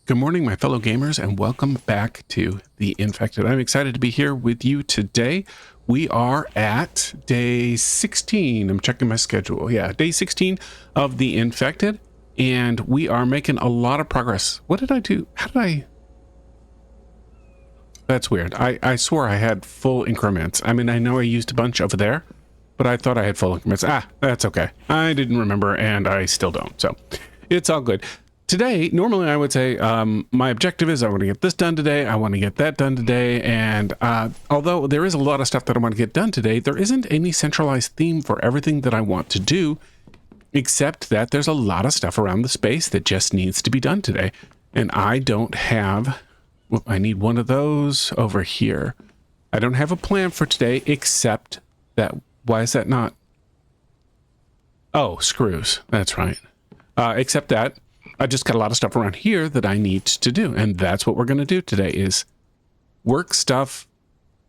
Good morning, my fellow gamers, and welcome back to The Infected. I'm excited to be here with you today. We are at day 16. I'm checking my schedule. Yeah, day 16 of The Infected, and we are making a lot of progress. What did I do? How did I... That's weird. I swore I had full increments. I mean, I know I used a bunch over there, but I thought I had full increments. That's okay. I didn't remember, and I still don't, so it's all good. Today, normally I would say my objective is I want to get this done today, I want to get that done today, and although there is a lot of stuff that I want to get done today, there isn't any centralized theme for everything that I want to do, except that there's a lot of stuff around the space that just needs to be done today. And I don't have... Well, I need one of those over here. I don't have a plan for today, except that... Why is that not... Oh, screws. That's right. Except that I just got a lot of stuff around here that I need to do, and that's what we're going to do today, is work stuff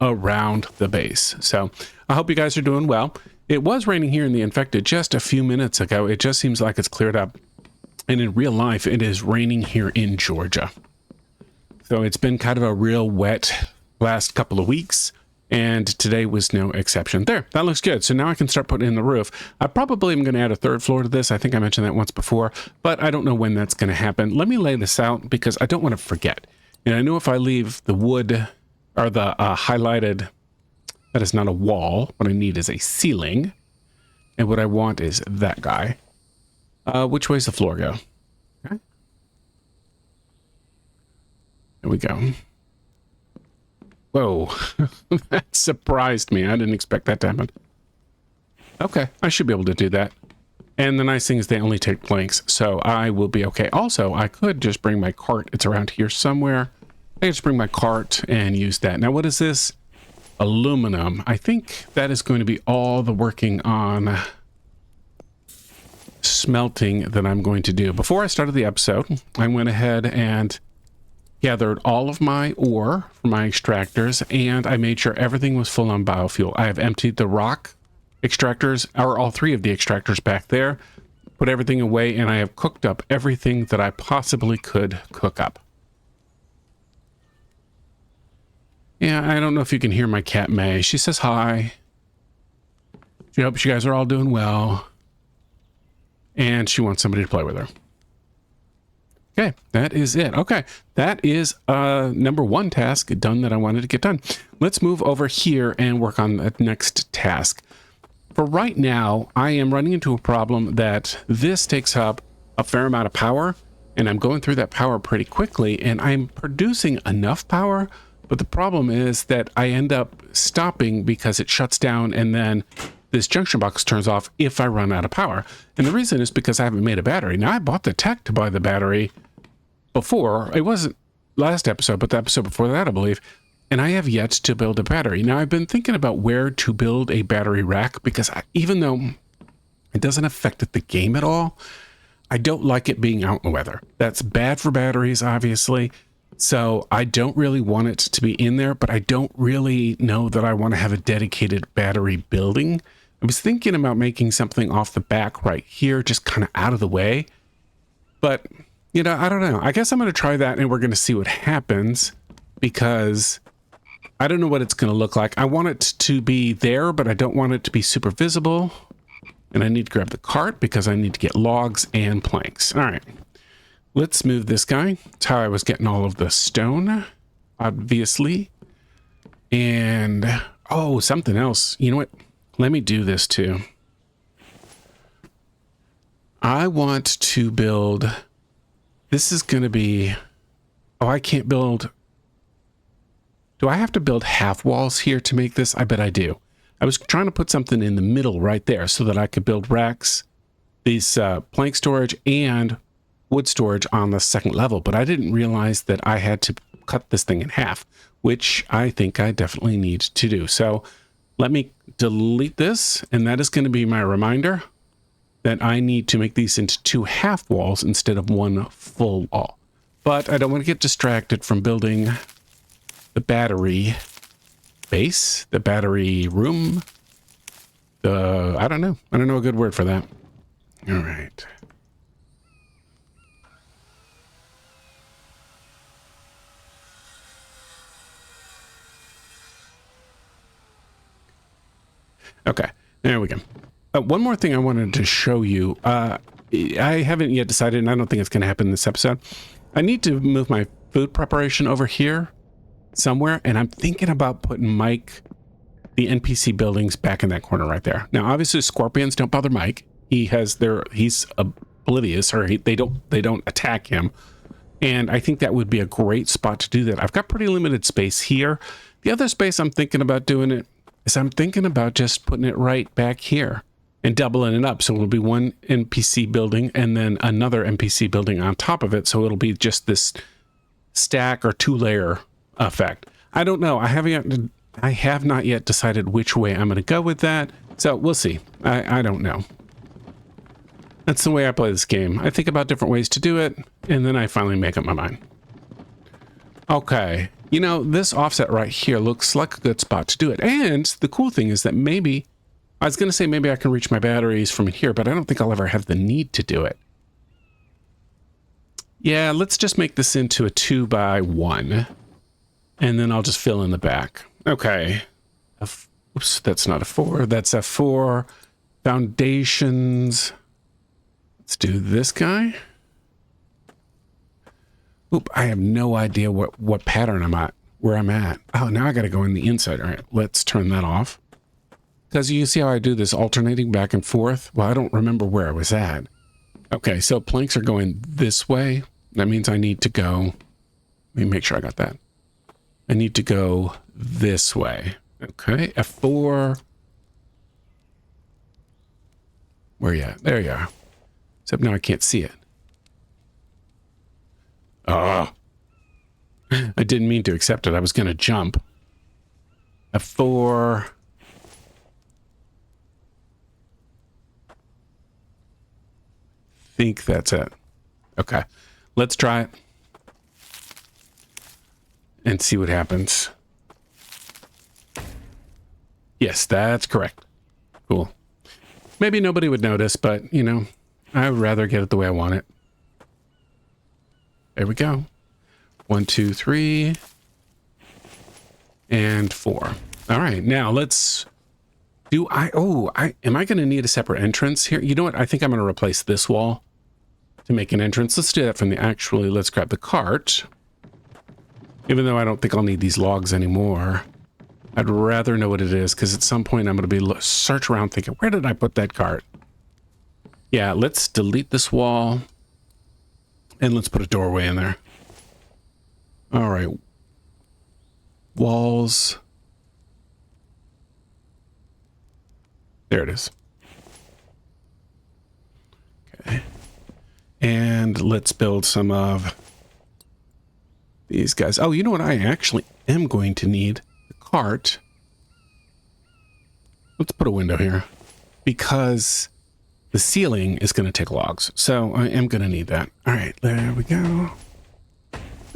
around the base. So I hope you guys are doing well. It was raining here in The Infected just a few minutes ago. It just seems like it's cleared up, and in real life it is raining here in Georgia. So it's been kind of a real wet last couple of weeks, and today was no exception. There, that looks good. So now I can start putting in the roof. I probably am going to add a third floor to this. I think I mentioned that once before, but I don't know when that's going to happen. Let me lay this out because I don't want to forget. And I know if I leave the wood or the highlighted, that is not a wall. What I need is a ceiling. And what I want is that guy. Which way's the floor go? Okay. There we go. Whoa, that surprised me. I didn't expect that to happen. Okay, I should be able to do that. And the nice thing is they only take planks, so I will be okay. Also, I could just bring my cart. It's around here somewhere. I can just bring my cart and use that. Now, what is this? Aluminum. I think that is going to be all the working on smelting that I'm going to do. Before I started the episode, I went ahead and gathered all of my ore from my extractors, and I made sure everything was full on biofuel. I have emptied the rock extractors, or all three of the extractors back there, put everything away, and I have cooked up everything that I possibly could cook up. Yeah, I don't know if you can hear my cat May. She says hi. She hopes you guys are all doing well. And she wants somebody to play with her. Okay, that is it. Okay, that is number one task done that I wanted to get done. Let's move over here and work on the next task. For right now, I am running into a problem that this takes up a fair amount of power, and I'm going through that power pretty quickly, and I'm producing enough power, but the problem is that I end up stopping because it shuts down, and then this junction box turns off if I run out of power. And the reason is because I haven't made a battery. Now, I bought the tech to buy the battery before. It wasn't last episode, but the episode before that, I believe. And I have yet to build a battery. Now, I've been thinking about where to build a battery rack because even though it doesn't affect the game at all, I don't like it being out in the weather. That's bad for batteries, obviously. So I don't really want it to be in there, but I don't really know that I want to have a dedicated battery building. I was thinking about making something off the back right here, just kind of out of the way. But, you know, I don't know. I guess I'm going to try that and we're going to see what happens because I don't know what it's going to look like. I want it to be there, but I don't want it to be super visible. And I need to grab the cart because I need to get logs and planks. All right. Let's move this guy. That's how I was getting all of the stone, obviously. And, oh, something else. You know what? Let me do this too. I want to build... This is going to be... Oh, I can't build... Do I have to build half walls here to make this? I bet I do. I was trying to put something in the middle right there so that I could build racks, these plank storage, and wood storage on the second level, but I didn't realize that I had to cut this thing in half, which I think I definitely need to do. So let me delete this, and that is going to be my reminder that I need to make these into two half walls instead of one full wall. But I don't want to get distracted from building the battery base, the battery room. I don't know a good word for that. All right. Okay, there we go. One more thing I wanted to show you. I haven't yet decided, and I don't think it's going to happen in this episode. I need to move my food preparation over here somewhere, and I'm thinking about putting Mike, the NPC buildings, back in that corner right there. Now, obviously, scorpions don't bother Mike. He's oblivious, or they don't attack him. And I think that would be a great spot to do that. I've got pretty limited space here. The other space I'm thinking about doing it is I'm thinking about just putting it right back here and doubling it up. So it'll be one NPC building and then another NPC building on top of it. So it'll be just this stack or 2-layer effect. I don't know. I have not yet decided which way I'm going to go with that. So we'll see. I don't know. That's the way I play this game. I think about different ways to do it, and then I finally make up my mind. Okay. You know, this offset right here looks like a good spot to do it. And the cool thing is that maybe, I was going to say maybe I can reach my batteries from here, but I don't think I'll ever have the need to do it. Yeah, let's just make this into a 2x1, and then I'll just fill in the back. Okay. Oops, that's not a 4. That's a 4. Foundations. Let's do this guy. Oop, I have no idea what pattern I'm at, where I'm at. Oh, now I got to go in the inside. All right, let's turn that off. Because you see how I do this alternating back and forth? Well, I don't remember where I was at. Okay, so planks are going this way. That means I need to go... Let me make sure I got that. I need to go this way. Okay, F4. Where are you at? There you are. Except now I can't see it. Oh. I didn't mean to accept it. I was going to jump. F4. Think that's it. Okay. Let's try it. And see what happens. Yes, that's correct. Cool. Maybe nobody would notice, but, you know, I would rather get it the way I want it. There we go. 1, 2, 3. And 4. All right, now let's do am I going to need a separate entrance here? You know what? I think I'm going to replace this wall to make an entrance. Let's do that from let's grab the cart. Even though I don't think I'll need these logs anymore. I'd rather know what it is, because at some point I'm going to be search around thinking, where did I put that cart? Yeah, let's delete this wall. And let's put a doorway in there. All right. Walls. There it is. Okay. And let's build some of these guys. Oh, you know what? I actually am going to need the cart. Let's put a window here, because the ceiling is going to take logs. So I am going to need that. All right, there we go.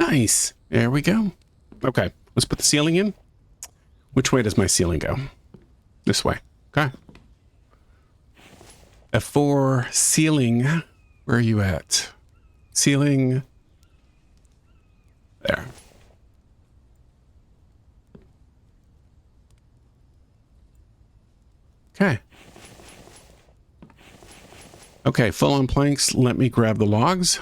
Nice. There we go. Okay, let's put the ceiling in. Which way does my ceiling go? This way. Okay. F4 ceiling. Where are you at? Ceiling. There. Okay. Okay, full on planks. Let me grab the logs.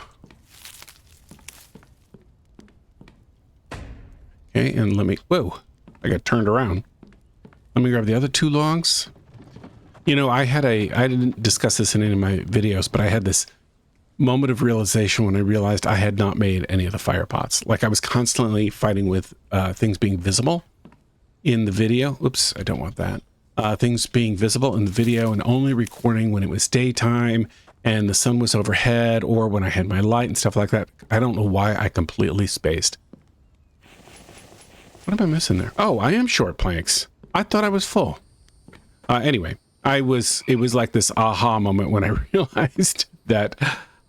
Okay, and let me... Whoa, I got turned around. Let me grab the other 2 logs. You know, I didn't discuss this in any of my videos, but I had this moment of realization when I realized I had not made any of the fire pots. Like, I was constantly fighting with things being visible in the video. Oops, I don't want that. Things being visible in the video and only recording when it was daytime and the sun was overhead, or when I had my light and stuff like that. I don't know why I completely spaced. What am I missing there? Oh, I am short planks. I thought I was full. Anyway, it was like this aha moment when I realized that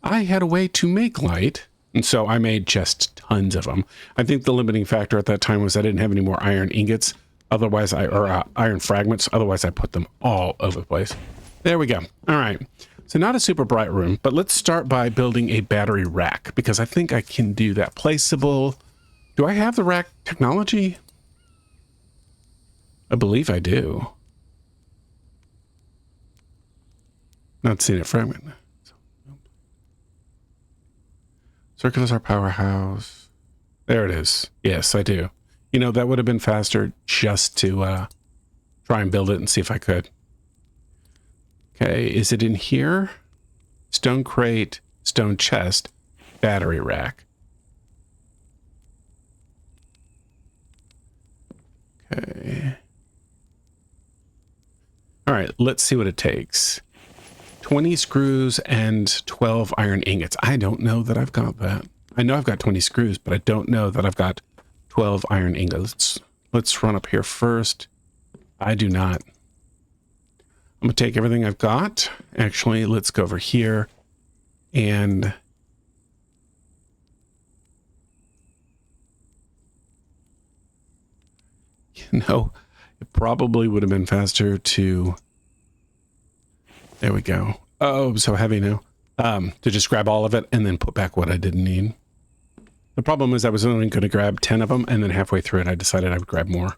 I had a way to make light. And so I made just tons of them. I think the limiting factor at that time was I didn't have any more iron ingots. Otherwise, iron fragments. Otherwise, I put them all over the place. There we go. All right. So not a super bright room, but let's start by building a battery rack, because I think I can do that. Placeable. Do I have the rack technology? I believe I do. Not seeing it fragment. Circulars our powerhouse. There it is. Yes, I do. You know, that would have been faster just to try and build it and see if I could. Okay, is it in here? Stone crate, stone chest, battery rack. Okay. All right, let's see what it takes. 20 screws and 12 iron ingots. I don't know that I've got that. I know I've got 20 screws, but I don't know that I've got 12 iron ingots. Let's run up here first. I do not. I'm going to take everything I've got. Actually, let's go over here and... You know, it probably would have been faster to... There we go. Oh, I'm so heavy now. To just grab all of it and then put back what I didn't need. The problem is I was only going to grab 10 of them, and then halfway through it I decided I would grab more.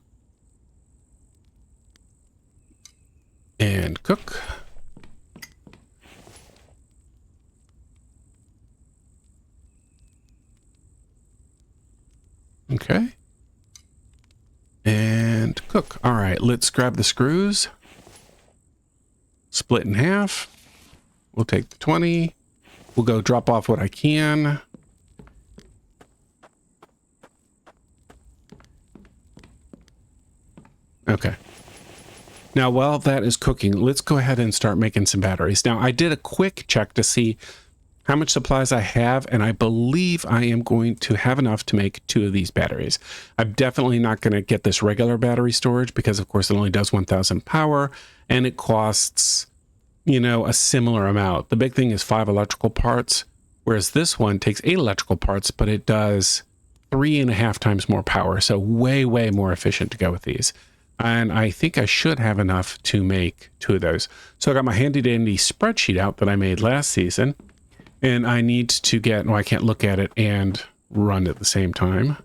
And cook. Okay. And cook. All right, let's grab the screws. Split in half. We'll take the 20. We'll go drop off what I can. Okay. Now, while that is cooking, let's go ahead and start making some batteries. Now, I did a quick check to see how much supplies I have, and I believe I am going to have enough to make 2 of these batteries. I'm definitely not going to get this regular battery storage because, of course, it only does 1,000 power, and it costs, you know, a similar amount. The big thing is 5 electrical parts, whereas this one takes 8 electrical parts, but it does 3.5 times more power, so way, way more efficient to go with these. And I think I should have enough to make 2 of those. So I got my handy dandy spreadsheet out that I made last season. And I need to get, well, I can't look at it and run at the same time.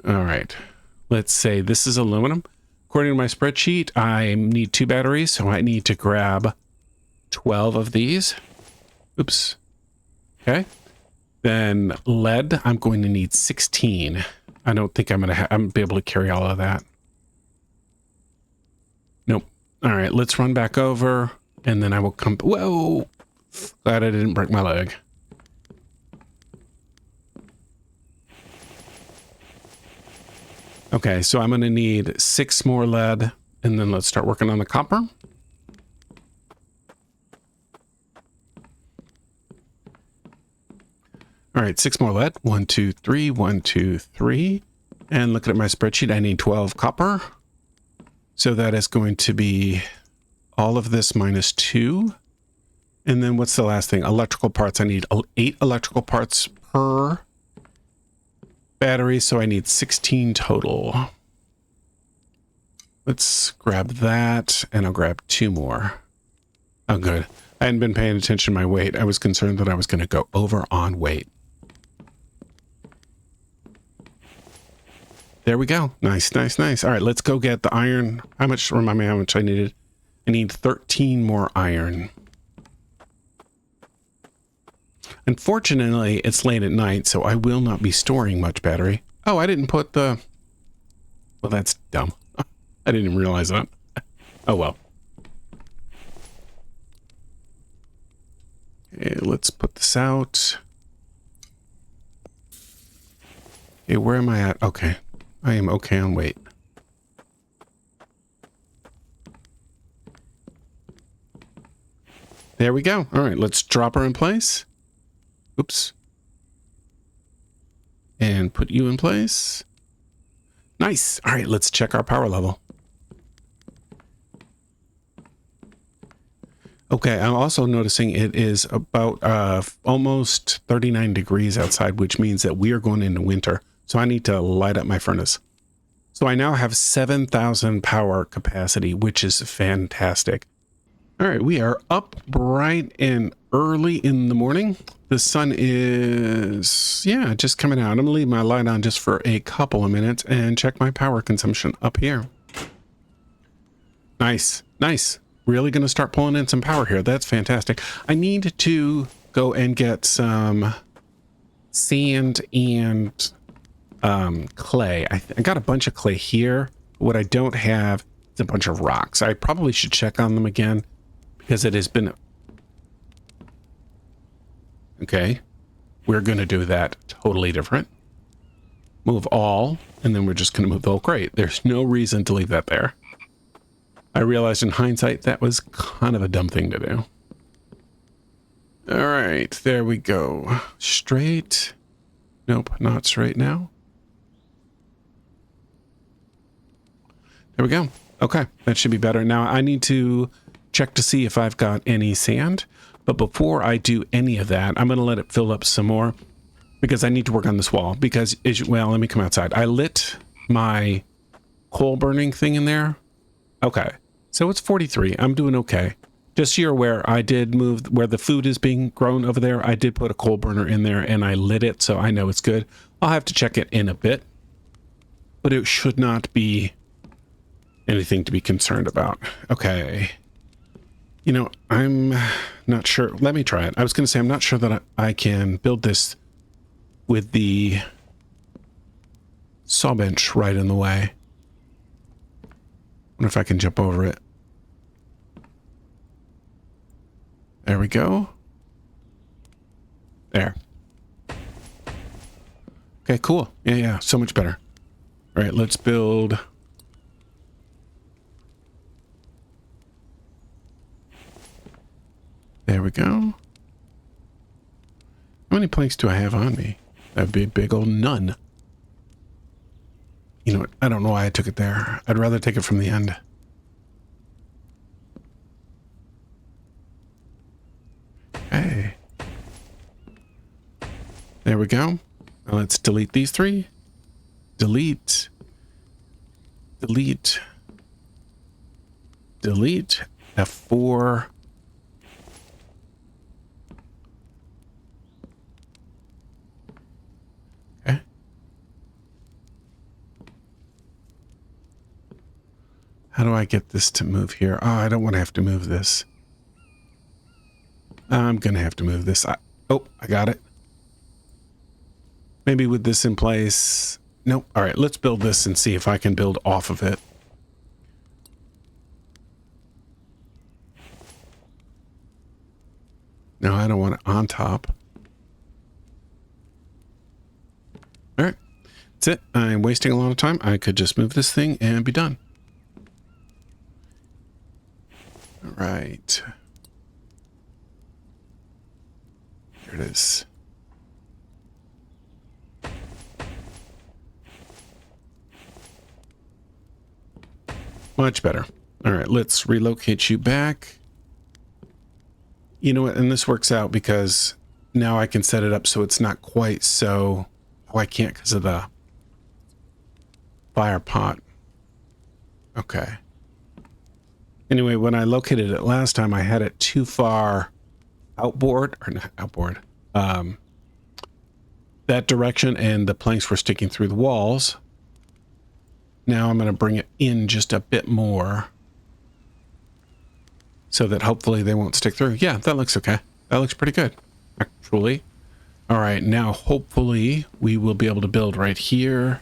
All right. Let's say this is aluminum. According to my spreadsheet, I need 2 batteries. So I need to grab 12 of these. Oops. Okay. Then lead, I'm going to need 16. I don't think I'm going to be able to carry all of that. Nope. All right, let's run back over and then I will come. Whoa! Glad I didn't break my leg. Okay, so I'm going to need 6 more lead and then let's start working on the copper. All right, 6 more lead. 1, 2, 3, 1, 2, 3. And looking at my spreadsheet, I need 12 copper. So that is going to be all of this minus 2. And then what's the last thing? Electrical parts. I need 8 electrical parts per battery, so I need 16 total. Let's grab that, and I'll grab 2 more. Oh, good. I hadn't been paying attention to my weight. I was concerned that I was going to go over on weight. There we go. Nice, nice, nice. All right, let's go get the iron. How much? Remind me how much I needed. I need 13 more iron. Unfortunately, it's late at night, so I will not be storing much battery. Oh, I didn't put the... Well, that's dumb. I didn't even realize that. Oh, well. Okay, let's put this out. Okay, where am I at? Okay. I am okay on weight. There we go. All right, let's drop her in place. Oops. And put you in place. Nice. All right, let's check our power level. Okay, I'm also noticing it is about almost 39 degrees outside, which means that we are going into winter. So I need to light up my furnace. So I now have 7,000 power capacity, which is fantastic. All right, we are up bright and early in the morning. The sun is, yeah, just coming out. I'm gonna leave my light on just for a couple of minutes and check my power consumption up here. Nice, nice. really going to start pulling in some power here. That's fantastic. I need to go and get some sand and clay. I got a bunch of clay here. What I don't have is a bunch of rocks. I probably should check on them again because it has been... Okay. We're going to do that totally different. Move all, and then we're just going to move the whole crate. There's no reason to leave that there. I realized in hindsight that was kind of a dumb thing to do. All right, there we go. Straight. Nope, not straight now. There we go. Okay, that should be better. Now I need to check to see if I've got any sand. But before I do any of that, I'm going to let it fill up some more because I need to work on this wall. Because, well, let me come outside. I lit my coal burning thing in there. Okay, so it's 43. I'm doing okay. Just so you're aware, I did move where the food is being grown over there. I did put a coal burner in there and I lit it, so I know it's good. I'll have to check it in a bit. But it should not be anything to be concerned about. Okay. You know, I'm not sure. Let me try it. I was going to say, I'm not sure that I can build this with the saw bench right in the way. Wonder if I can jump over it. There we go. There. Okay, cool. Yeah, so much better. All right, let's build... There we go. How many planks do I have on me? That'd be a big old none. You know what? I don't know why I took it there. I'd rather take it from the end. Okay. There we go. Now let's delete these three. Delete. Delete. Delete. F4. How do I get this to move here? Oh, I don't want to have to move this. I'm going to have to move this. Oh, I got it. Maybe with this in place. Nope. All right, let's build this and see if I can build off of it. No, I don't want it on top. All right. That's it. I'm wasting a lot of time. I could just move this thing and be done. All right. There it is. Much better. All right, let's relocate you back. You know what? And this works out because now I can set it up so it's not quite so... Oh, I can't because of the fire pot. Okay. Anyway, when I located it last time, I had it too far outboard, or not outboard, that direction, and the planks were sticking through the walls. Now I'm going to bring it in just a bit more so that hopefully they won't stick through. Yeah, that looks okay. That looks pretty good, actually. All right, now hopefully we will be able to build right here.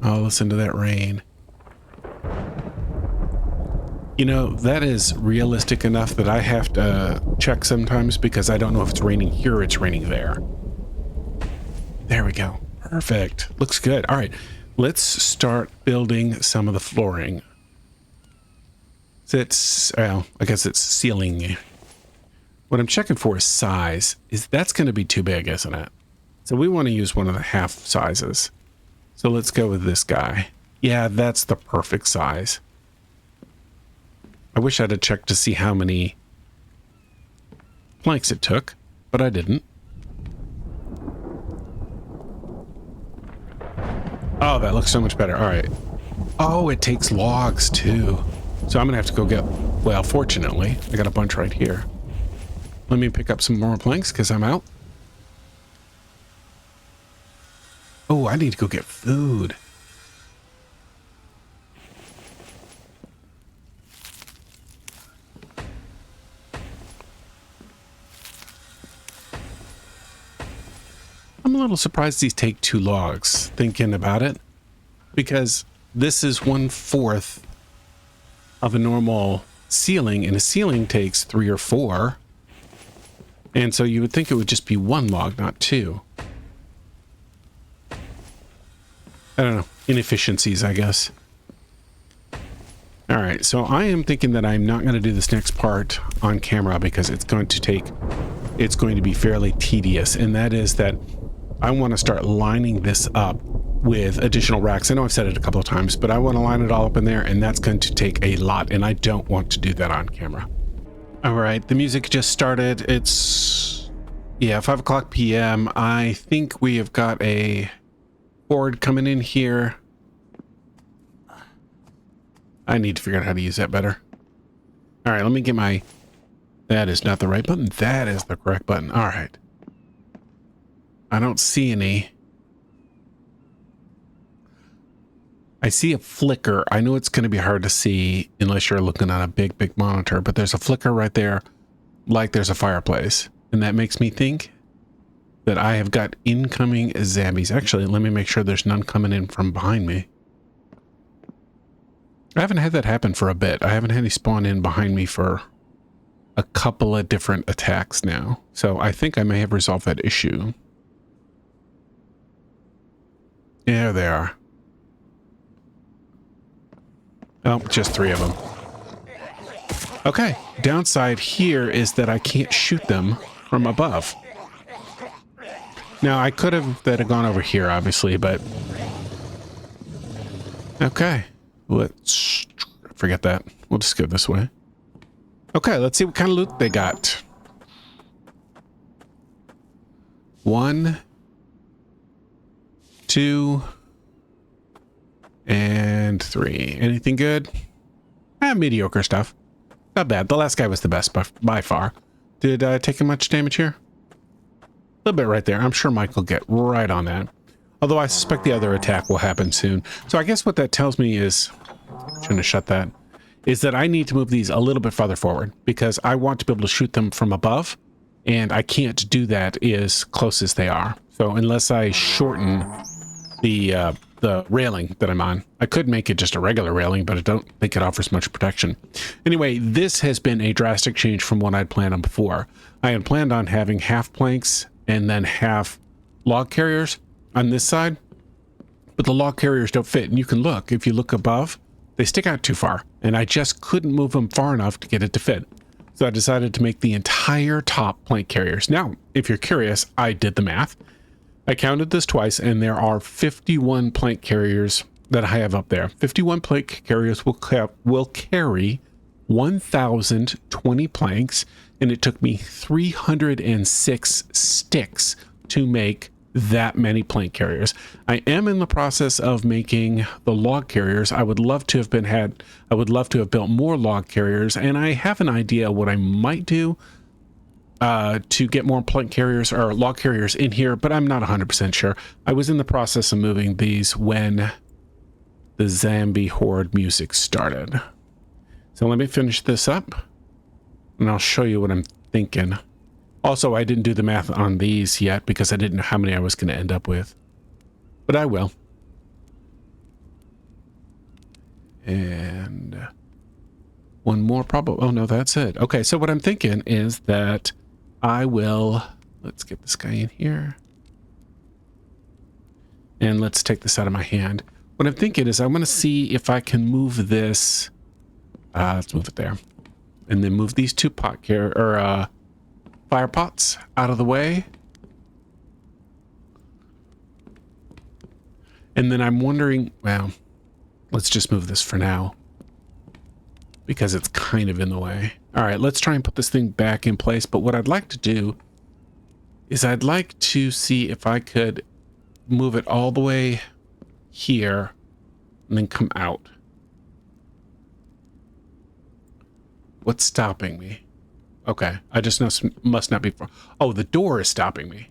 Oh, listen to that rain. You know, that is realistic enough that I have to check sometimes because I don't know if it's raining here or it's raining there. There we go. Perfect. Looks good. All right, let's start building some of the flooring. Well, I guess it's ceiling. What I'm checking for is size. That's going to be too big, isn't it? So we want to use one of the half sizes. So let's go with this guy. Yeah, that's the perfect size. I wish I'd have checked to see how many planks it took, but I didn't. Oh, that looks so much better. All right. Oh, it takes logs too. So I'm gonna have to go get, well, fortunately, I got a bunch right here. Let me pick up some more planks because I'm out. Oh, I need to go get food. I'm a little surprised these take 2 logs, thinking about it, because this is 1/4 of a normal ceiling, and a ceiling takes 3 or 4. And so you would think it would just be 1 log, not 2. I don't know. Inefficiencies, I guess. All right, so I am thinking that I'm not going to do this next part on camera because it's going to be fairly tedious. And that is that I want to start lining this up with additional racks. I know I've said it a couple of times, but I want to line it all up in there, and that's going to take a lot, and I don't want to do that on camera. All right, the music just started. It's, yeah, 5 o'clock p.m. I think we have got a board coming in here. I need to figure out how to use that better. All right, let me get my... That is not the right button. That is the correct button. All right. I don't see any. I see a flicker. I know it's going to be hard to see unless you're looking on a big, big monitor, but there's a flicker right there, like there's a fireplace. And that makes me think that I have got incoming zombies. Actually, let me make sure there's none coming in from behind me. I haven't had that happen for a bit. I haven't had any spawn in behind me for a couple of different attacks now. So I think I may have resolved that issue. Yeah, they are. Oh, just 3 of them. Okay, downside here is that I can't shoot them from above. Now, I could have gone over here, obviously, but... Okay, let's forget that. We'll just go this way. Okay, let's see what kind of loot they got. 1, 2, and 3. Anything good? Mediocre stuff. Not bad. The last guy was the best by far. Did I take much damage here? A little bit right there. I'm sure Mike will get right on that. Although I suspect the other attack will happen soon. So I guess what that tells me is... Shouldn't have shut that. Is that I need to move these a little bit farther forward because I want to be able to shoot them from above, and I can't do that as close as they are. So unless I shorten the railing that I'm on, I could make it just a regular railing, but I don't think it offers much protection. Anyway, this has been a drastic change from what I'd planned on before. I had planned on having half planks and then half log carriers on this side, but the log carriers don't fit. And you can look, if you look above, they stick out too far, and I just couldn't move them far enough to get it to fit. So I decided to make the entire top plank carriers. Now, if you're curious, I did the math. I counted this twice, and there are 51 plank carriers that I have up there. 51 plank carriers will carry 1,020 planks, and it took me 306 sticks to make that many plank carriers. I am in the process of making the log carriers. I would love to have built more log carriers, and I have an idea what I might do to get more plank carriers or log carriers in here, but I'm not 100% sure. I was in the process of moving these when the zombie horde music started. So let me finish this up, and I'll show you what I'm thinking. Also, I didn't do the math on these yet because I didn't know how many I was going to end up with. But I will. And one more probably. Oh, no, that's it. Okay, so what I'm thinking is that I will... Let's get this guy in here. And let's take this out of my hand. What I'm thinking is I'm going to see if I can move this... let's move it there. And then move these 2 fire pots out of the way. And then I'm wondering, well, let's just move this for now because it's kind of in the way. All right, let's try and put this thing back in place. But what I'd like to do is I'd like to see if I could move it all the way here and then come out. What's stopping me? Okay, I just must not be far. Oh, the door is stopping me.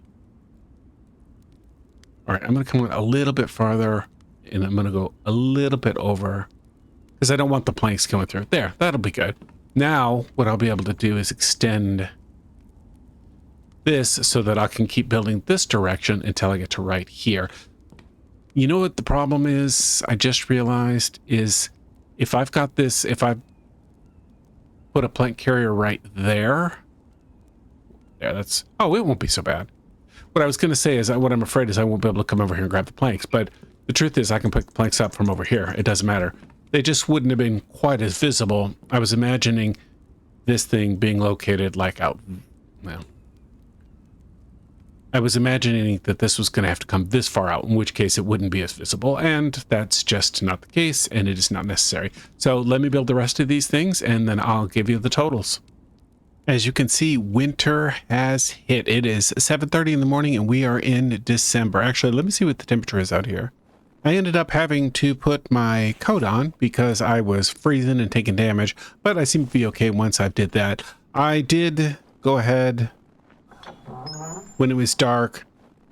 All right, I'm going to come a little bit farther, and I'm going to go a little bit over because I don't want the planks coming through. There, that'll be good. Now, what I'll be able to do is extend this so that I can keep building this direction until I get to right here. You know what the problem is? I just realized is if I've got this, if I put a plank carrier right there, yeah, that's, oh, it won't be so bad. What I was going to say is what I'm afraid is I won't be able to come over here and grab the planks, but the truth is I can pick the planks up from over here. It doesn't matter. They just wouldn't have been quite as visible. I was imagining this thing being located like out, well, I was imagining that this was going to have to come this far out, in which case it wouldn't be as visible, and that's just not the case, and it is not necessary. So let me build the rest of these things, and then I'll give you the totals. As you can see, winter has hit. It is 7:30 in the morning, and we are in December. Actually, let me see what the temperature is out here. I ended up having to put my coat on because I was freezing and taking damage, but I seem to be okay once I did that. I did go ahead when it was dark,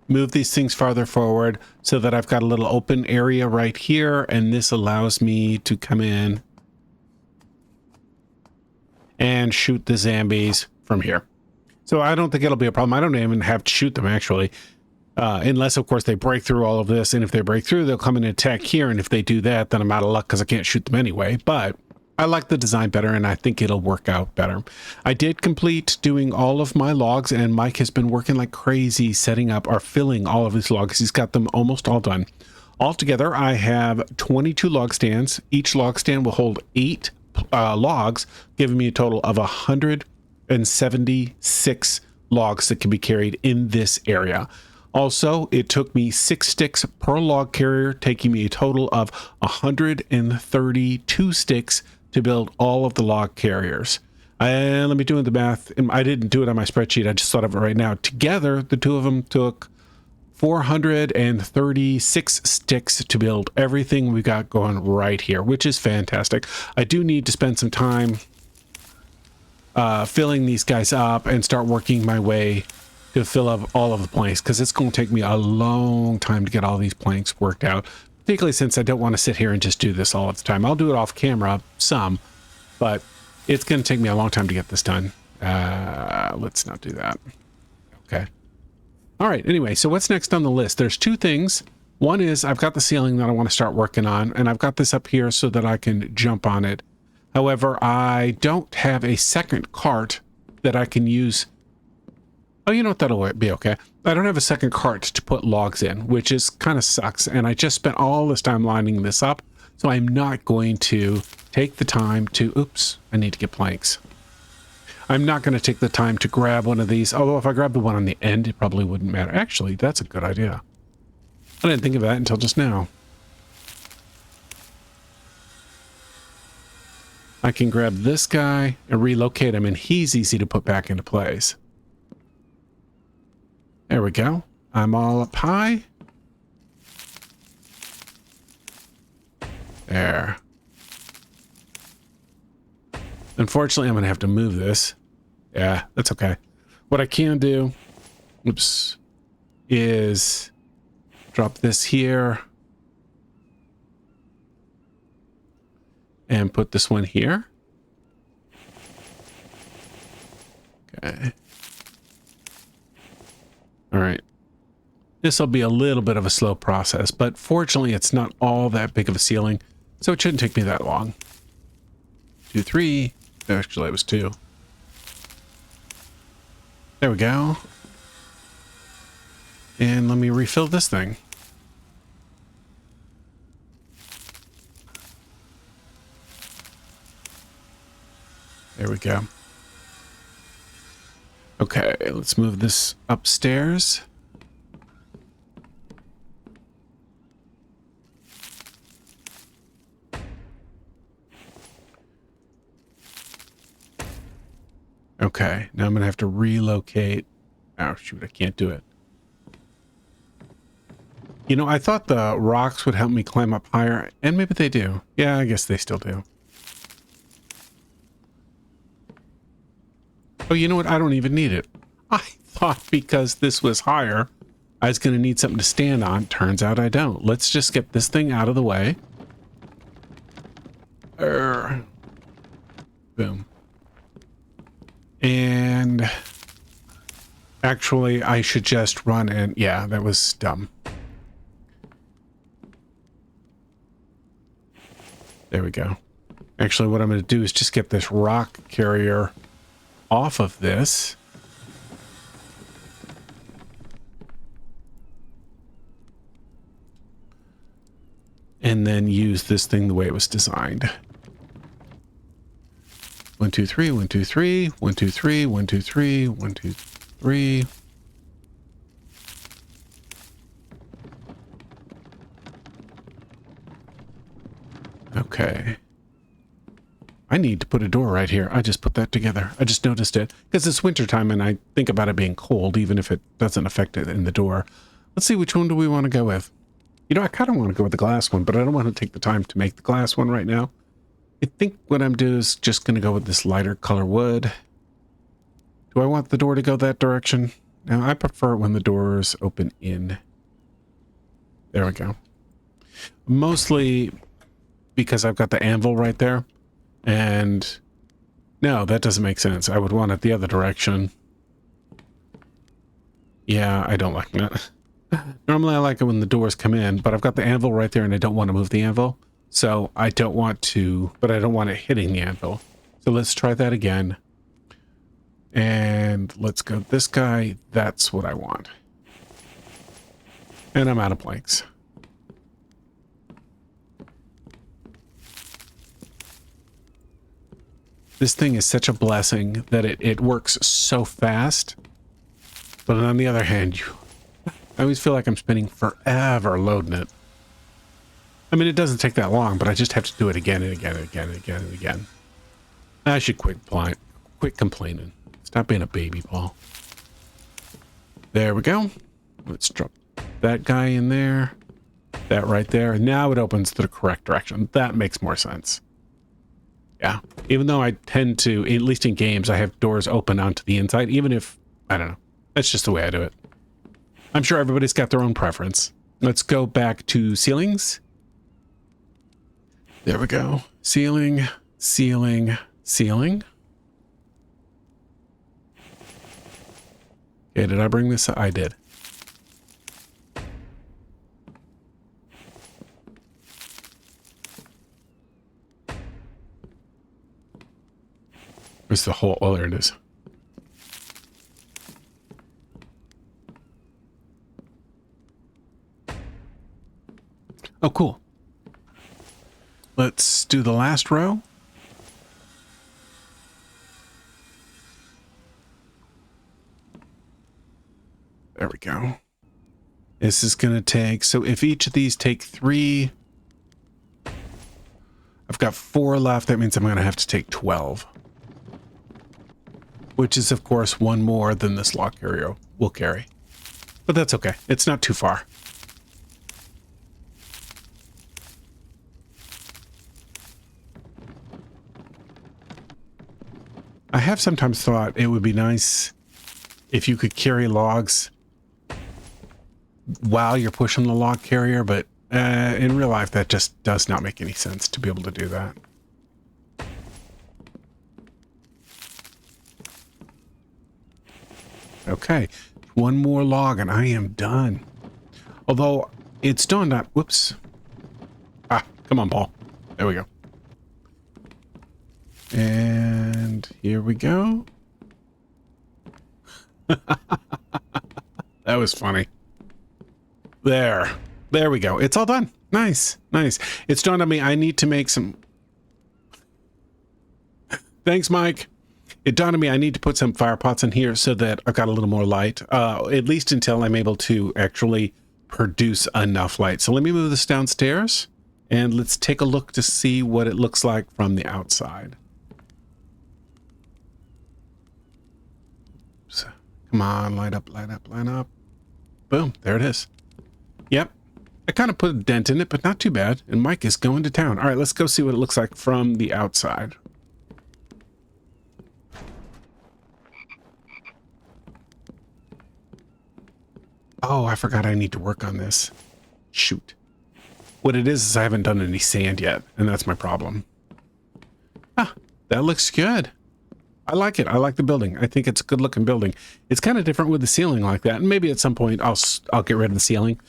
move these things farther forward so that I've got a little open area right here, and this allows me to come in and shoot the zombies from here. So I don't think it'll be a problem. I don't even have to shoot them, actually, unless, of course, they break through all of this, and if they break through, they'll come in and attack here, and if they do that, then I'm out of luck because I can't shoot them anyway, but I like the design better, and I think it'll work out better. I did complete doing all of my logs, and Mike has been working like crazy setting up or filling all of his logs. He's got them almost all done. Altogether, I have 22 log stands. Each log stand will hold 8 logs, giving me a total of 176 logs that can be carried in this area. Also, it took me 6 sticks per log carrier, taking me a total of 132 sticks to build all of the log carriers. Let me do the math. I didn't do it on my spreadsheet. I just thought of it right now. Together, the two of them took 436 sticks to build everything we got going right here, which is fantastic. I do need to spend some time filling these guys up and start working my way to fill up all of the planks, because it's going to take me a long time to get all these planks worked out, particularly since I don't want to sit here and just do this all of the time. I'll do it off camera some, but it's going to take me a long time to get this done. Let's not do that. Okay. All right. Anyway, so what's next on the list? There's 2 things. One is I've got the ceiling that I want to start working on, and I've got this up here so that I can jump on it. However, I don't have a second cart that I can use. Oh, you know what? That'll be okay. I don't have a second cart to put logs in, which is kind of sucks. And I just spent all this time lining this up. So I'm not going to take the time to, oops, I need to get planks. I'm not going to take the time to grab one of these. Although if I grab the one on the end, it probably wouldn't matter. Actually, that's a good idea. I didn't think of that until just now. I can grab this guy and relocate him, and he's easy to put back into place. There we go. I'm all up high. There. Unfortunately, I'm going to have to move this. Yeah, that's okay. What I can do, oops, is drop this here and put this one here. Okay. All right. This will be a little bit of a slow process, but fortunately it's not all that big of a ceiling, so it shouldn't take me that long. 2, 3. Actually, it was 2. There we go. And let me refill this thing. There we go. Okay, let's move this upstairs. Okay, now I'm going to have to relocate. Oh, shoot, I can't do it. You know, I thought the rocks would help me climb up higher, and maybe they do. Yeah, I guess they still do. Oh, you know what? I don't even need it. I thought because this was higher, I was going to need something to stand on. Turns out I don't. Let's just get this thing out of the way. Boom. And Actually, I should just run and... Yeah, that was dumb. There we go. Actually, what I'm going to do is just get this rock carrier off of this. And then use this thing the way it was designed. 1, 2, 3, 1, 2, 3, 1, 2, 3, 1, 2, 3, 1, 2, 3. Okay. I need to put a door right here. I just put that together. I just noticed it because it's wintertime and I think about it being cold, even if it doesn't affect it in the door. Let's see, which one do we want to go with? You know, I kind of want to go with the glass one, but I don't want to take the time to make the glass one right now. I think what I'm doing is just going to go with this lighter color wood. Do I want the door to go that direction? Now, I prefer when the doors open in. There we go. Mostly because I've got the anvil right there. And no, that doesn't make sense. I would want it the other direction. Yeah, I don't like that. Normally I like it when the doors come in, but I've got the anvil right there and I don't want to move the anvil. So I don't want to, but I don't want it hitting the anvil. So let's try that again. And let's go this guy. That's what I want. And I'm out of planks. This thing is such a blessing that it works so fast. But on the other hand, I always feel like I'm spending forever loading it. I mean, it doesn't take that long, but I just have to do it again and again and again and again and again. I should quit complaining. Stop being a baby, Paul. There we go. Let's drop that guy in there. That right there. Now it opens to the correct direction. That makes more sense. Yeah. Even though I tend to, at least in games, I have doors open onto the inside, even if, I don't know. That's just the way I do it. I'm sure everybody's got their own preference. Let's go back to ceilings. There we go. Ceiling, ceiling, ceiling. Okay, did I bring this? I did. Where's the hole? Oh, there it is. Oh, cool. Let's do the last row. There we go. This is going to take, so if each of these take 3, I've got 4 left. That means I'm going to have to take 12. Which is, of course, 1 more than this log carrier will carry. But that's okay. It's not too far. I have sometimes thought it would be nice if you could carry logs while you're pushing the log carrier, but in real life that just does not make any sense to be able to do that. Okay, 1 more log and I am done. Although it's dawned on, whoops. Ah, come on, Paul. There we go. And here we go. That was funny. There we go. It's all done. Nice, nice. It's dawned on me I need to make some... Thanks, Mike. It dawned on me I need to put some fire pots in here so that I've got a little more light, at least until I'm able to actually produce enough light. So let me move this downstairs and let's take a look to see what it looks like from the outside. So, come on, light up, light up, light up. Boom, there it is. Yep. I kind of put a dent in it, but not too bad. And Mike is going to town. All right, let's go see what it looks like from the outside. Oh, I forgot I need to work on this. Shoot. What it is I haven't done any sand yet, and that's my problem. Ah, that looks good. I like it. I like the building. I think it's a good looking building. It's kind of different with the ceiling like that. And maybe at some point I'll get rid of the ceiling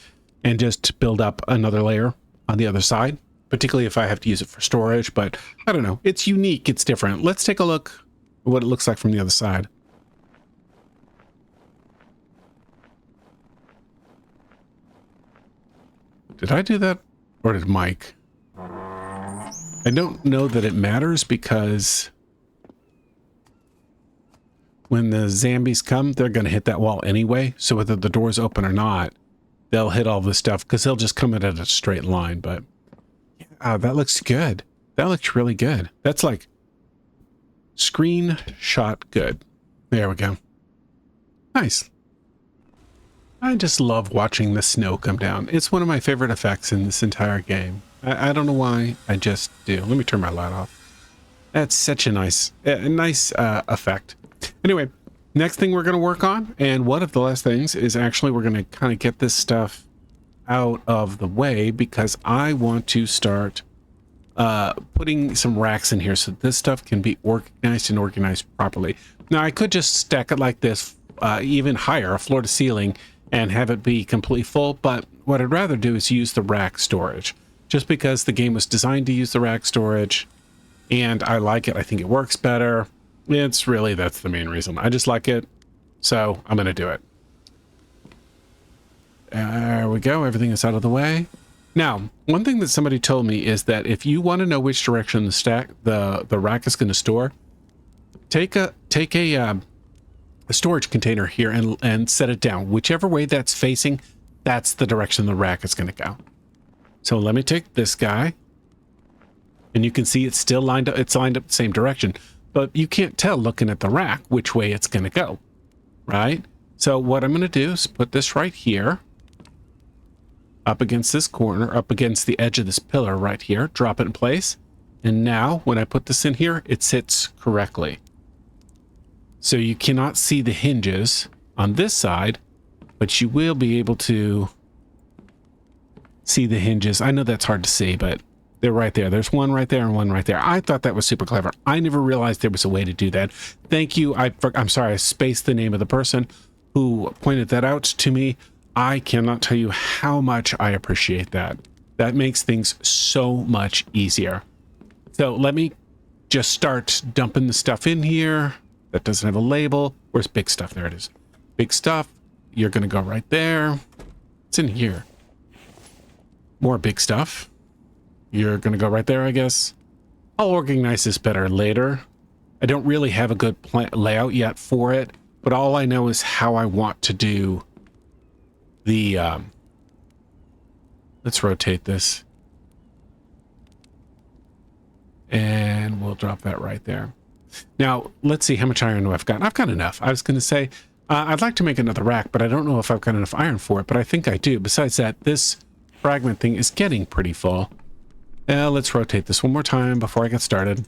and just build up another layer on the other side, particularly if I have to use it for storage. But I don't know. It's unique. It's different. Let's take a look at what it looks like from the other side. Did I do that? Or did Mike? I don't know that it matters because when the zombies come, they're going to hit that wall anyway. So whether the door's open or not, they'll hit all this stuff because they'll just come in at a straight line. But that looks good. That looks really good. That's like screenshot good. There we go. Nice. I just love watching the snow come down. It's one of my favorite effects in this entire game. I don't know why. I just do. Let me turn my light off. That's such a nice effect. Anyway, next thing we're going to work on, and one of the last things, is actually we're going to kind of get this stuff out of the way because I want to start putting some racks in here so this stuff can be organized and organized properly. Now, I could just stack it like this, even higher, floor to ceiling, and have it be completely full, but what I'd rather do is use the rack storage, just because the game was designed to use the rack storage, and I like it. I think it works better. It's really, that's the main reason. I just like it, so I'm going to do it. There we go. Everything is out of the way. Now, one thing that somebody told me is that if you want to know which direction the rack is going to store, take a storage container here and set it down. Whichever way that's facing, that's the direction the rack is going to go. So let me take this guy, and you can see it's still lined up. It's lined up the same direction, but you can't tell looking at the rack which way it's going to go, right? So what I'm going to do is put this right here, up against this corner, up against the edge of this pillar right here, drop it in place. And now when I put this in here, it sits correctly. So you cannot see the hinges on this side, but you will be able to see the hinges. I know that's hard to see, but they're right there. There's one right there and one right there. I thought that was super clever. I never realized there was a way to do that. Thank you. I'm sorry, I spaced the name of the person who pointed that out to me. I cannot tell you how much I appreciate that. That makes things so much easier. So let me just start dumping the stuff in here. That doesn't have a label. Where's big stuff? There it is. Big stuff. You're going to go right there. It's in here. More big stuff. You're going to go right there, I guess. I'll organize this better later. I don't really have a good layout yet for it, but all I know is how I want to do the... let's rotate this. And we'll drop that right there. Now, let's see how much iron do I've got. I've got enough. I was going to say, I'd like to make another rack, but I don't know if I've got enough iron for it, but I think I do. Besides that, this fragment thing is getting pretty full. Let's rotate this one more time before I get started.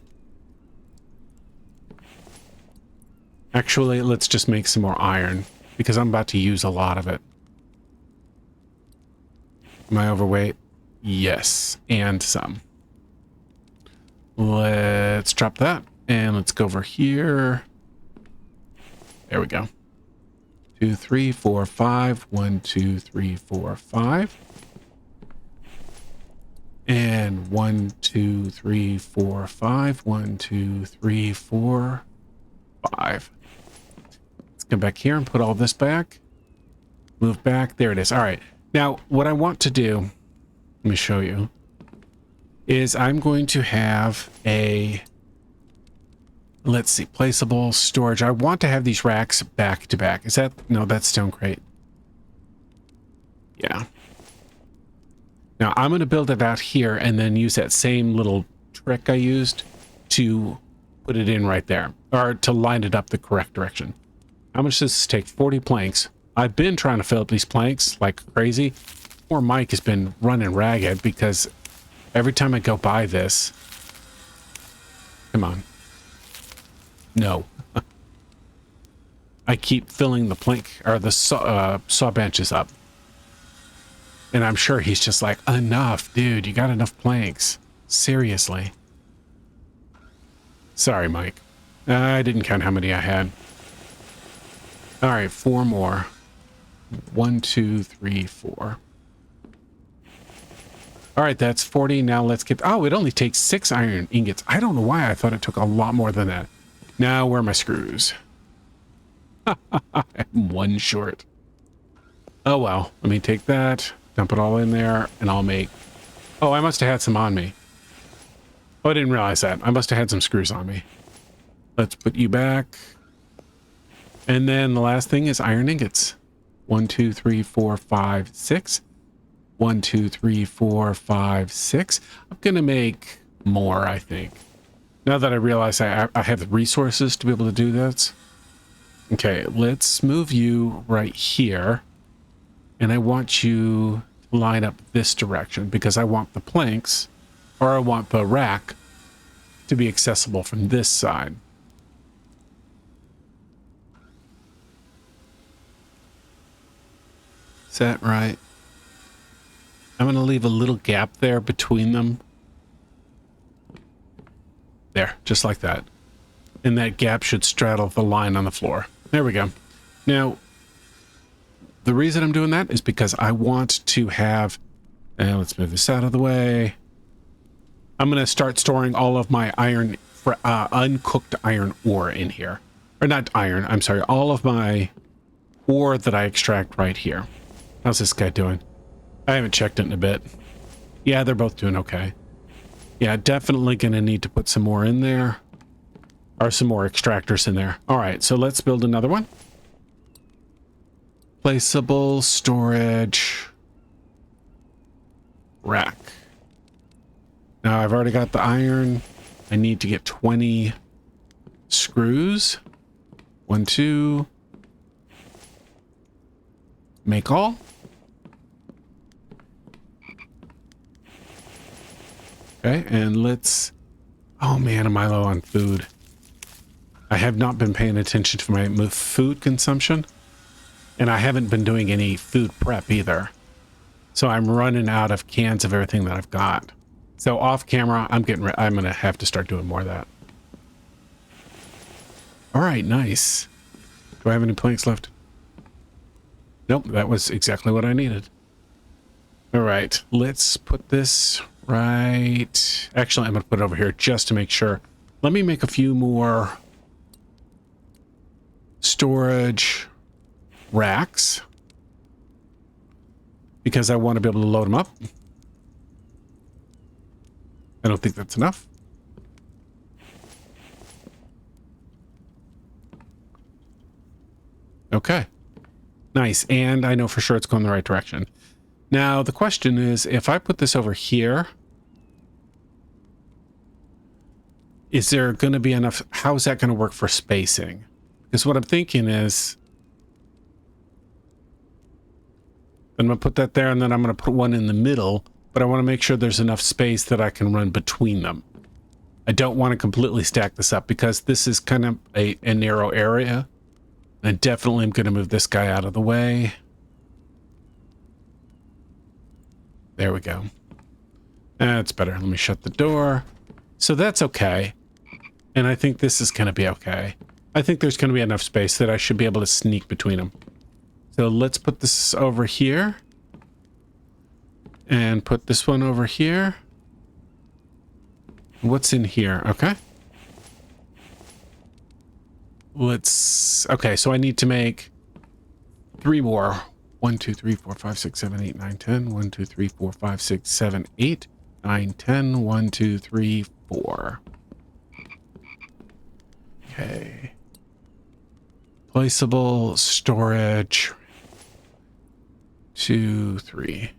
Actually, let's just make some more iron, because I'm about to use a lot of it. Am I overweight? Yes, and some. Let's drop that. And let's go over here. There we go. 2, 3, 4, 5. 1, 2, 3, 4, 5. And 1, 2, 3, 4, 5. 1, 2, 3, 4, 5. Let's come back here and put all this back. Move back. There it is. All right. Now, what I want to do, let me show you, is I'm going to have a... Let's see, placeable storage. I want to have these racks back to back. Is that, no, that's stone crate. Yeah. Now I'm going to build it out here and then use that same little trick I used to put it in right there, or to line it up the correct direction. How much does this take? 40 planks. I've been trying to fill up these planks like crazy. Poor Mike has been running ragged because every time I go by this, come on. No. I keep filling the plank or the saw benches up. And I'm sure he's just like, enough, dude, you got enough planks. Seriously. Sorry, Mike. I didn't count how many I had. All right, 4 more. 1, 2, 3, 4. All right, that's 40. Now let's get... Oh, it only takes 6 iron ingots. I don't know why I thought it took a lot more than that. Now, where are my screws? I'm 1 short. Oh, well. Let me take that, dump it all in there, and I'll make... Oh, I must have had some on me. Oh, I didn't realize that. I must have had some screws on me. Let's put you back. And then the last thing is iron ingots. 1, 2, 3, 4, 5, 6. 1, 2, 3, 4, 5, 6. I'm going to make more, I think. Now that I realize I have the resources to be able to do this. Okay, let's move you right here. And I want you to line up this direction because I want the planks, or I want the rack to be accessible from this side. Is that right? I'm going to leave a little gap there between them. There, just like that. And that gap should straddle the line on the floor. There we go. Now, the reason I'm doing that is because I want to have... let's move this out of the way. I'm going to start storing all of my iron, uncooked iron ore in here. Or not iron, I'm sorry. All of my ore that I extract right here. How's this guy doing? I haven't checked it in a bit. Yeah, they're both doing okay. Yeah, definitely going to need to put some more in there. Or some more extractors in there. All right, so let's build another one. Placeable storage rack. Now I've already got the iron. I need to get 20 screws. 1, 2. Make all. Okay, and let's... Oh man, am I low on food? I have not been paying attention to my food consumption. And I haven't been doing any food prep either. So I'm running out of cans of everything that I've got. So off camera, I'm going to have to start doing more of that. All right, nice. Do I have any planks left? Nope, that was exactly what I needed. All right, let's put this right... Actually, I'm going to put it over here just to make sure. Let me make a few more storage racks because I want to be able to load them up. I don't think that's enough. Okay. Nice. And I know for sure it's going the right direction. Now, the question is, if I put this over here, is there going to be enough? How is that going to work for spacing? Because what I'm thinking is, I'm going to put that there and then I'm going to put one in the middle, but I want to make sure there's enough space that I can run between them. I don't want to completely stack this up because this is kind of a narrow area. I definitely am going to move this guy out of the way. There we go. That's better. Let me shut the door. So that's okay. And I think this is going to be okay. I think there's going to be enough space that I should be able to sneak between them. So let's put this over here. And put this one over here. What's in here? Okay. Let's... Okay, so I need to make 3 more. 1, 2, 3, 4, 5, 6, 7, 8, 9, 10. 1, 2, 3, 4, 5, 6, 7, 8, 9, 10. 1, 2, 3, 4. Okay. Placeable storage. 2, 3.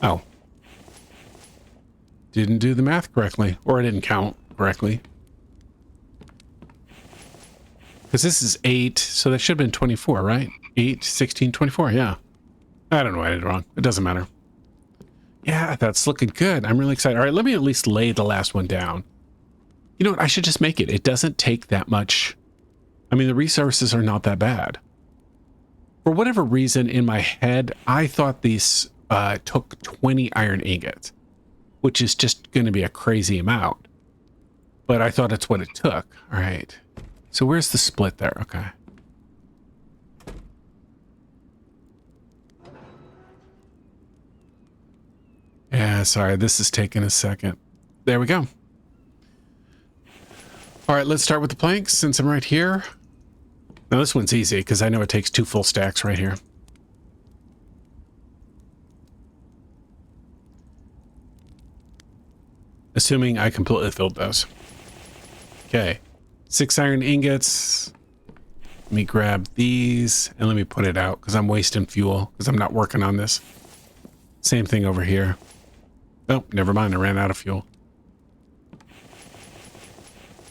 Oh. Didn't do the math correctly, or I didn't count correctly. Because this is 8, so that should have been 24, right? 8, 16, 24, yeah. I don't know what I did wrong. It doesn't matter. Yeah, that's looking good. I'm really excited. All right, let me at least lay the last one down. You know what? I should just make it. It doesn't take that much. I mean, the resources are not that bad. For whatever reason, in my head, I thought these took 20 iron ingots, which is just going to be a crazy amount. But I thought it's what it took. All right. So where's the split there? Okay. Yeah, sorry, this is taking a second. There we go. All right, let's start with the planks since I'm right here. Now this one's easy because I know it takes 2 full stacks right here. Assuming I completely filled those. Okay, 6 iron ingots. Let me grab these and let me put it out because I'm wasting fuel because I'm not working on this. Same thing over here. Oh, never mind. I ran out of fuel.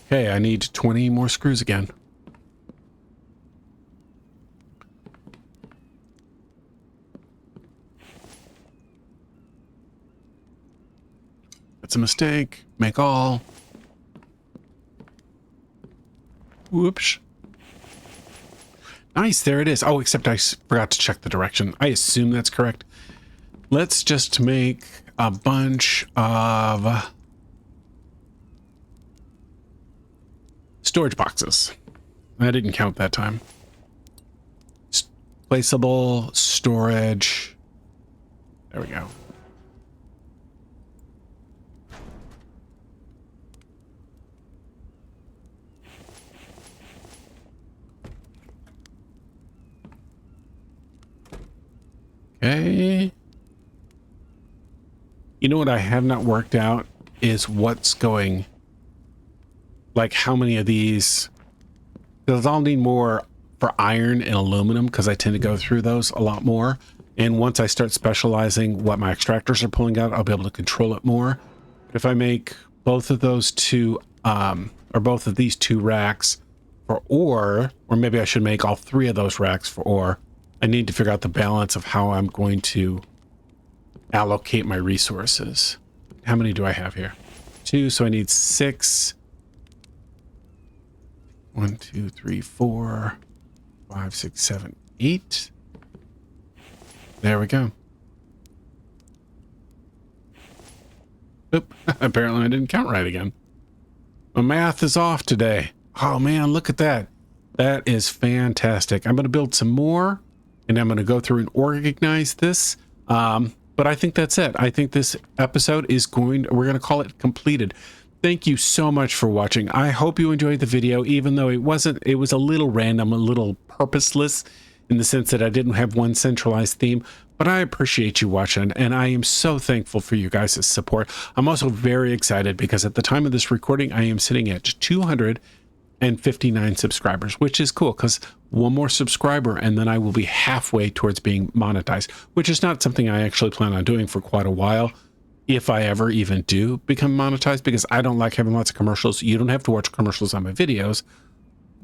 Okay, I need 20 more screws again. That's a mistake. Make all. Whoops. Nice, there it is. Oh, except I forgot to check the direction. I assume that's correct. Let's just make a bunch of storage boxes. I didn't count that time. Placeable storage. There we go. Okay. You know what I have not worked out is what's going, like how many of these, because I'll need more for iron and aluminum because I tend to go through those a lot more. And once I start specializing what my extractors are pulling out, I'll be able to control it more. If I make both of those two, or both of these 2 racks for ore, or maybe I should make all 3 of those racks for ore, I need to figure out the balance of how I'm going to allocate my resources. How many do I have here? 2, so I need 6. 1, 2, 3, 4, 5, 6, 7, 8. There we go. Oop, apparently I didn't count right again. My math is off today. Oh man, look at that. That is fantastic. I'm going to build some more and I'm going to go through and organize this. But I think that's it. I think this episode is we're going to call it completed. Thank you so much for watching. I hope you enjoyed the video, even though it was a little random, a little purposeless in the sense that I didn't have one centralized theme, but I appreciate you watching and I am so thankful for you guys' support. I'm also very excited because at the time of this recording, I am sitting at 259 subscribers, which is cool because one more subscriber and then I will be halfway towards being monetized, which is not something I actually plan on doing for quite a while. If I ever even do become monetized, because I don't like having lots of commercials. You don't have to watch commercials on my videos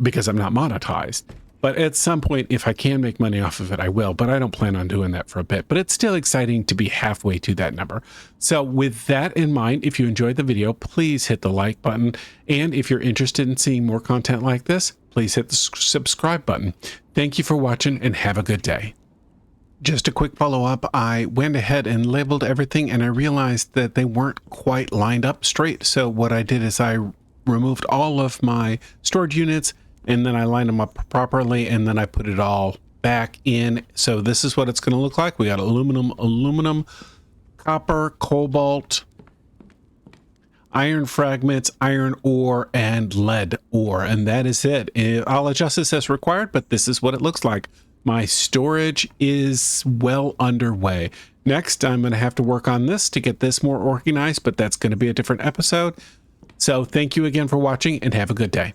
because I'm not monetized. But at some point, if I can make money off of it, I will. But I don't plan on doing that for a bit. But it's still exciting to be halfway to that number. So with that in mind, if you enjoyed the video, please hit the like button. And if you're interested in seeing more content like this, please hit the subscribe button. Thank you for watching and have a good day. Just a quick follow-up, I went ahead and labeled everything and I realized that they weren't quite lined up straight. So what I did is I removed all of my storage units and then I lined them up properly and then I put it all back in. So this is what it's going to look like. We got aluminum, copper, cobalt, iron fragments, iron ore, and lead ore. And that is it. I'll adjust this as required, but this is what it looks like. My storage is well underway. Next, I'm going to have to work on this to get this more organized, but that's going to be a different episode. So thank you again for watching and have a good day.